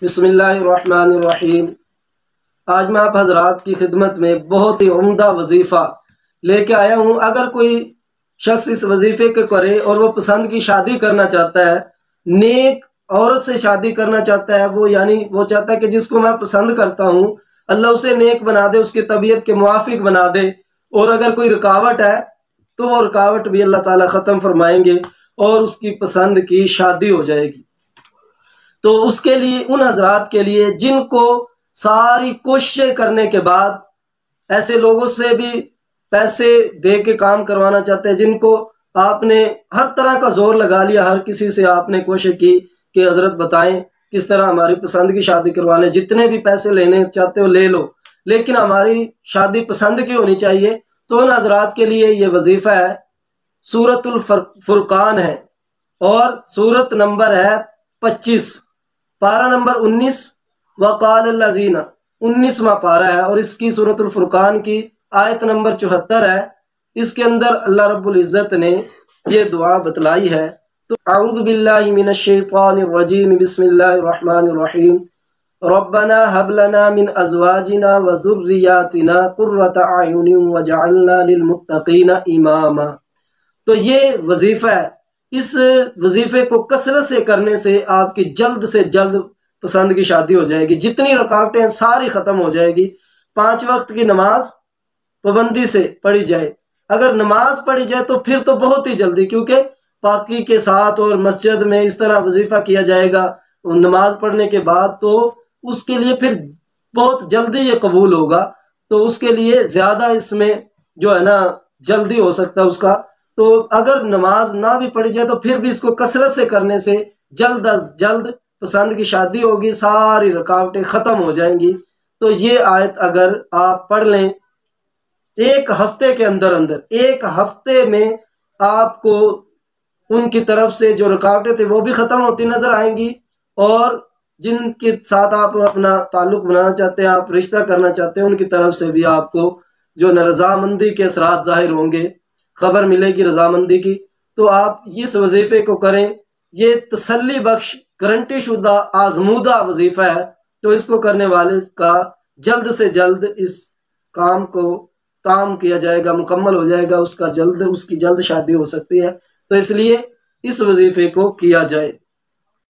بسم اللہ الرحمن الرحیم۔ آج میں آپ حضرات کی خدمت میں بہت ہی عمدہ وظیفہ لے کے آیا ہوں۔ اگر کوئی شخص اس وظیفے کو کرے اور وہ پسند کی شادی کرنا چاہتا ہے، نیک عورت سے شادی کرنا چاہتا ہے، وہ چاہتا ہے کہ جس کو میں پسند کرتا ہوں اللہ اسے نیک بنا دے، اس کی طبیعت کے موافق بنا دے، اور اگر کوئی رکاوٹ ہے تو وہ رکاوٹ بھی اللہ تعالیٰ ختم فرمائیں گے اور اس کی پسند کی شادی ہو جائے گی۔ تو اس کے لیے ان حضرات کے لیے جن کو ساری کوششیں کرنے کے بعد ایسے لوگوں سے بھی پیسے دے کے کام کروانا چاہتے ہیں، جن کو آپ نے ہر طرح کا زور لگا لیا، ہر کسی سے آپ نے کوشش کی کہ حضرت بتائیں کس طرح ہماری پسند کی شادی کروا لیں، جتنے بھی پیسے لینے چاہتے ہو لے لو، لیکن ہماری شادی پسند کی ہونی چاہیے۔ تو ان حضرات کے لیے یہ وظیفہ ہے، سورۃ الفرقان ہے اور سورت نمبر ہے 25، پارہ نمبر 19، وقال الذین 19واں پارہ ہے، اور اس کی سورۃ الفرقان کی آیت نمبر 74 ہے۔ اس کے اندر اللہ رب العزت نے یہ دعا بتلائی ہے۔ تو اعوذ باللہ من الشیطان الرجیم، بسم اللہ الرحمن الرحیم، ربنا هب لنا من ازواجنا وذریاتنا قرۃ اعین وجعلنا للمتقین اماما۔ تو یہ وظیفہ ہے، اس وظیفے کو کثرت سے کرنے سے آپ کی جلد سے جلد پسند کی شادی ہو جائے گی، جتنی رکاوٹیں ساری ختم ہو جائے گی۔ 5 وقت کی نماز پابندی سے پڑھی جائے، اگر نماز پڑھی جائے تو پھر تو بہت ہی جلدی، کیونکہ پاکی کے ساتھ اور مسجد میں اس طرح وظیفہ کیا جائے گا نماز پڑھنے کے بعد، تو اس کے لیے پھر بہت جلدی یہ قبول ہوگا۔ تو اس کے لیے زیادہ اس میں جو ہے نا جلدی ہو سکتا ہے اس کا۔ تو اگر نماز نہ بھی پڑھی جائے تو پھر بھی اس کو کثرت سے کرنے سے جلد از جلد پسند کی شادی ہوگی، ساری رکاوٹیں ختم ہو جائیں گی۔ تو یہ آیت اگر آپ پڑھ لیں ایک ہفتے کے اندر، ایک ہفتے میں آپ کو ان کی طرف سے جو رکاوٹیں تھیں وہ بھی ختم ہوتی نظر آئیں گی، اور جن کے ساتھ آپ اپنا تعلق بنانا چاہتے ہیں، آپ رشتہ کرنا چاہتے ہیں، ان کی طرف سے بھی آپ کو جو رضامندی کے اثرات ظاہر ہوں گے، خبر ملے گی رضامندی کی۔ تو آپ اس وظیفے کو کریں، یہ تسلی بخش گارنٹی شدہ آزمودہ وظیفہ ہے۔ تو اس کو کرنے والے کا جلد سے جلد اس کام کو کام کیا جائے گا، مکمل ہو جائے گا، اس کی جلد شادی ہو سکتی ہے۔ تو اس لیے اس وظیفے کو کیا جائے۔